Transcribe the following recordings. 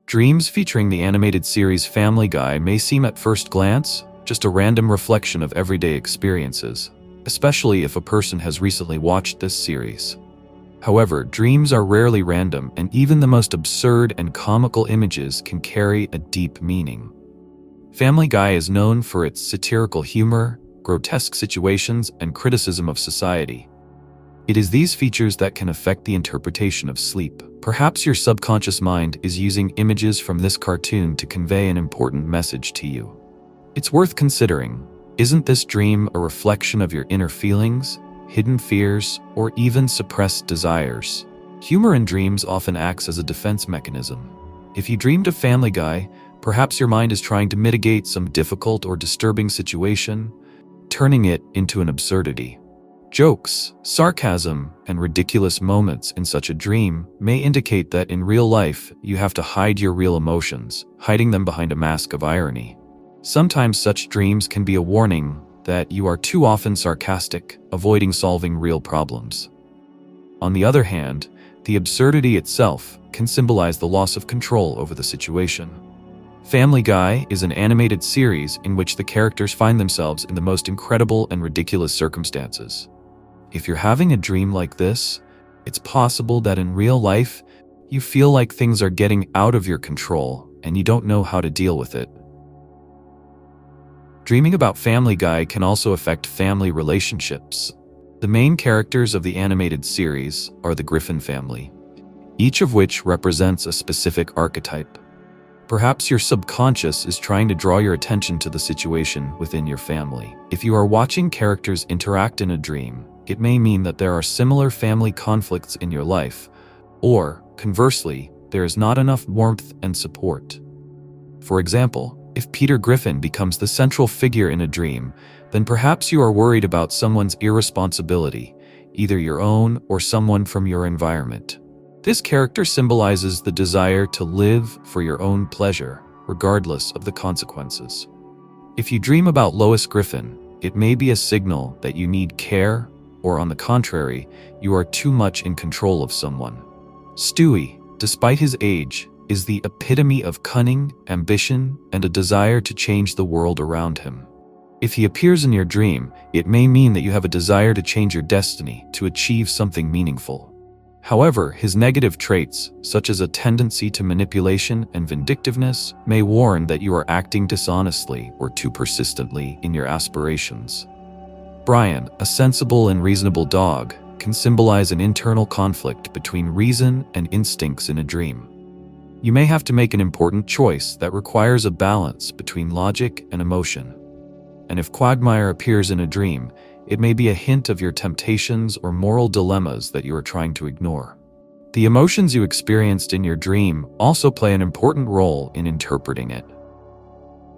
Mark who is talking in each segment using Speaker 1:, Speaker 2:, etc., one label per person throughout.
Speaker 1: Dreams featuring the animated series Family Guy may seem at first glance just a random reflection of everyday experiences, especially if a person has recently watched this series. However, dreams are rarely random, and even the most absurd and comical images can carry a deep meaning. Family Guy is known for its satirical humor, grotesque situations, and criticism of society. It is these features that can affect the interpretation of sleep. Perhaps your subconscious mind is using images from this cartoon to convey an important message to you. It's worth considering. Isn't this dream a reflection of your inner feelings, hidden fears, or even suppressed desires? Humor in dreams often acts as a defense mechanism. If you dreamed of Family Guy, perhaps your mind is trying to mitigate some difficult or disturbing situation, turning it into an absurdity. Jokes, sarcasm, and ridiculous moments in such a dream may indicate that in real life you have to hide your real emotions, hiding them behind a mask of irony. Sometimes such dreams can be a warning that you are too often sarcastic, avoiding solving real problems. On the other hand, the absurdity itself can symbolize the loss of control over the situation. Family Guy is an animated series in which the characters find themselves in the most incredible and ridiculous circumstances. If you're having a dream like this, it's possible that in real life, you feel like things are getting out of your control and you don't know how to deal with it. Dreaming about Family Guy can also affect family relationships. The main characters of the animated series are the Griffin family, each of which represents a specific archetype. Perhaps your subconscious is trying to draw your attention to the situation within your family. If you are watching characters interact in a dream, it may mean that there are similar family conflicts in your life, or, conversely, there is not enough warmth and support. For example, if Peter Griffin becomes the central figure in a dream, then perhaps you are worried about someone's irresponsibility, either your own or someone from your environment. This character symbolizes the desire to live for your own pleasure, regardless of the consequences. If you dream about Lois Griffin, it may be a signal that you need care, or on the contrary, you are too much in control of someone. Stewie, despite his age, is the epitome of cunning, ambition, and a desire to change the world around him. If he appears in your dream, it may mean that you have a desire to change your destiny, to achieve something meaningful. However, his negative traits, such as a tendency to manipulation and vindictiveness, may warn that you are acting dishonestly or too persistently in your aspirations. Brian, a sensible and reasonable dog, can symbolize an internal conflict between reason and instincts in a dream. You may have to make an important choice that requires a balance between logic and emotion. And if Quagmire appears in a dream, it may be a hint of your temptations or moral dilemmas that you are trying to ignore. The emotions you experienced in your dream also play an important role in interpreting it.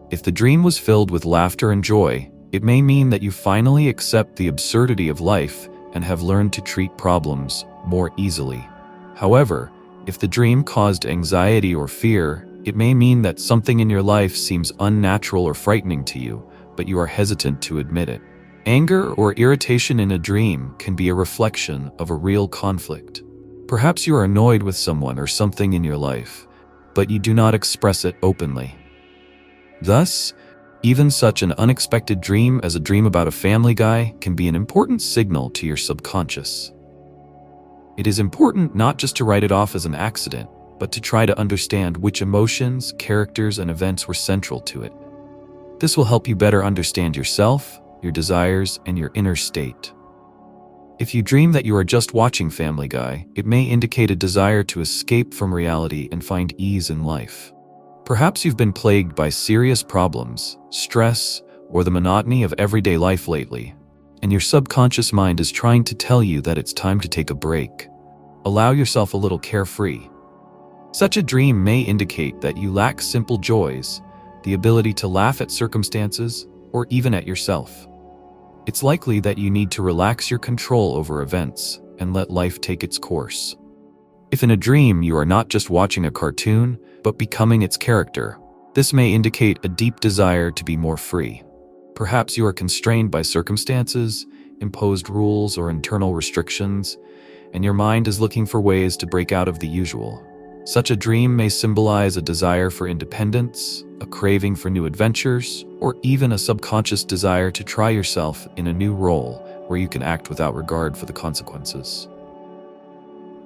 Speaker 1: If the dream was filled with laughter and joy, it may mean that you finally accept the absurdity of life and have learned to treat problems more easily. However, if the dream caused anxiety or fear, it may mean that something in your life seems unnatural or frightening to you, but you are hesitant to admit it. Anger or irritation in a dream can be a reflection of a real conflict. Perhaps you are annoyed with someone or something in your life, but you do not express it openly. Thus, even such an unexpected dream as a dream about a Family Guy can be an important signal to your subconscious. It is important not just to write it off as an accident, but to try to understand which emotions, characters, and events were central to it. This will help you better understand yourself, your desires, and your inner state. If you dream that you are just watching Family Guy, it may indicate a desire to escape from reality and find ease in life. Perhaps you've been plagued by serious problems, stress, or the monotony of everyday life lately, and your subconscious mind is trying to tell you that it's time to take a break. Allow yourself a little carefree. Such a dream may indicate that you lack simple joys, the ability to laugh at circumstances, or even at yourself. It's likely that you need to relax your control over events and let life take its course. If in a dream you are not just watching a cartoon, but becoming its character, this may indicate a deep desire to be more free. Perhaps you are constrained by circumstances, imposed rules, or internal restrictions, and your mind is looking for ways to break out of the usual. Such a dream may symbolize a desire for independence, a craving for new adventures, or even a subconscious desire to try yourself in a new role where you can act without regard for the consequences.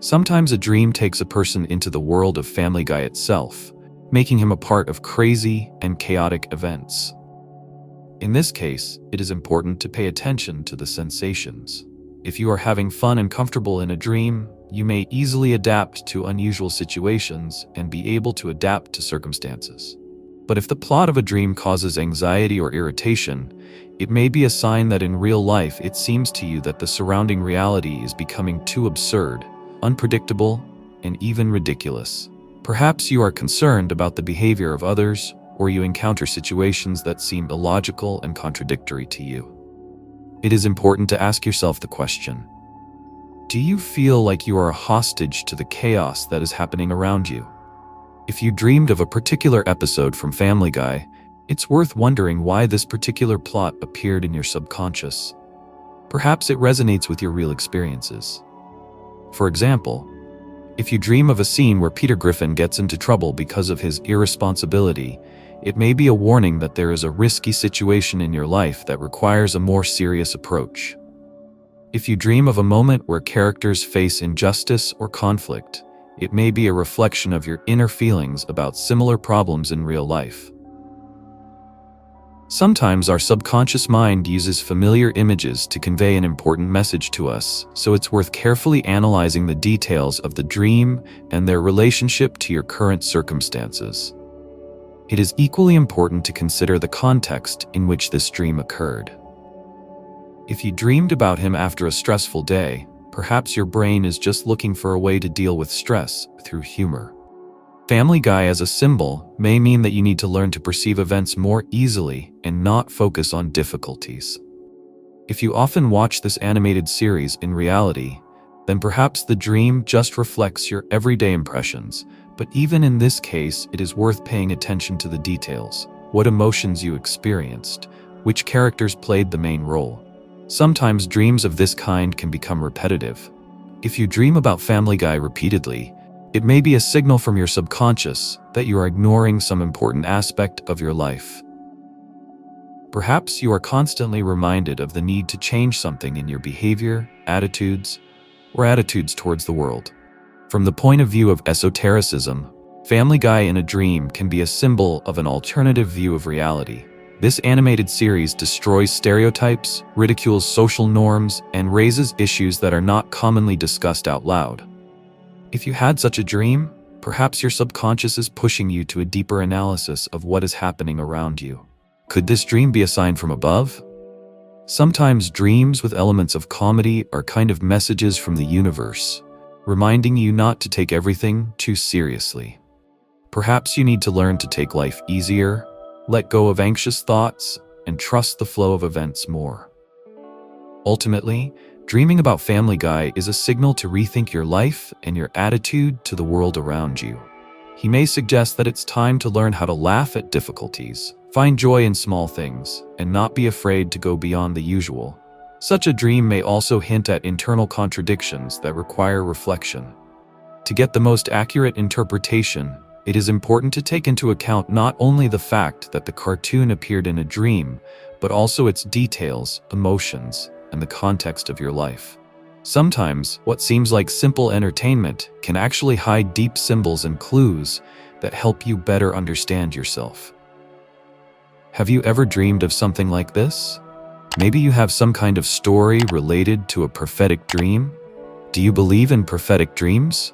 Speaker 1: Sometimes a dream takes a person into the world of Family Guy itself, making him a part of crazy and chaotic events. In this case, it is important to pay attention to the sensations. If you are having fun and comfortable in a dream, you may easily adapt to unusual situations and be able to adapt to circumstances. But if the plot of a dream causes anxiety or irritation, it may be a sign that in real life it seems to you that the surrounding reality is becoming too absurd, unpredictable, and even ridiculous. Perhaps you are concerned about the behavior of others, or you encounter situations that seem illogical and contradictory to you. It is important to ask yourself the question: do you feel like you are a hostage to the chaos that is happening around you? If you dreamed of a particular episode from Family Guy, it's worth wondering why this particular plot appeared in your subconscious. Perhaps it resonates with your real experiences. For example, if you dream of a scene where Peter Griffin gets into trouble because of his irresponsibility, it may be a warning that there is a risky situation in your life that requires a more serious approach. If you dream of a moment where characters face injustice or conflict, it may be a reflection of your inner feelings about similar problems in real life. Sometimes our subconscious mind uses familiar images to convey an important message to us, so it's worth carefully analyzing the details of the dream and their relationship to your current circumstances. It is equally important to consider the context in which this dream occurred. If you dreamed about him after a stressful day, perhaps your brain is just looking for a way to deal with stress through humor. Family Guy as a symbol may mean that you need to learn to perceive events more easily and not focus on difficulties. If you often watch this animated series in reality, then perhaps the dream just reflects your everyday impressions, but even in this case, it is worth paying attention to the details, what emotions you experienced, which characters played the main role. Sometimes dreams of this kind can become repetitive. If you dream about Family Guy repeatedly, it may be a signal from your subconscious that you are ignoring some important aspect of your life. Perhaps you are constantly reminded of the need to change something in your behavior, attitudes towards the world. From the point of view of esotericism, Family Guy in a dream can be a symbol of an alternative view of reality. This animated series destroys stereotypes, ridicules social norms, and raises issues that are not commonly discussed out loud. If you had such a dream, perhaps your subconscious is pushing you to a deeper analysis of what is happening around you. Could this dream be a sign from above? Sometimes dreams with elements of comedy are kind of messages from the universe, reminding you not to take everything too seriously. Perhaps you need to learn to take life easier, let go of anxious thoughts, and trust the flow of events more. Ultimately, dreaming about Family Guy is a signal to rethink your life and your attitude to the world around you. He may suggest that it's time to learn how to laugh at difficulties, find joy in small things, and not be afraid to go beyond the usual. Such a dream may also hint at internal contradictions that require reflection. To get the most accurate interpretation, it is important to take into account not only the fact that the cartoon appeared in a dream, but also its details, emotions, and the context of your life. Sometimes, what seems like simple entertainment can actually hide deep symbols and clues that help you better understand yourself. Have you ever dreamed of something like this? Maybe you have some kind of story related to a prophetic dream? Do you believe in prophetic dreams?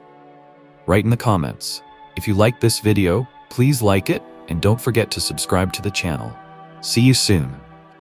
Speaker 1: Write in the comments. If you like this video, please like it and don't forget to subscribe to the channel. See you soon.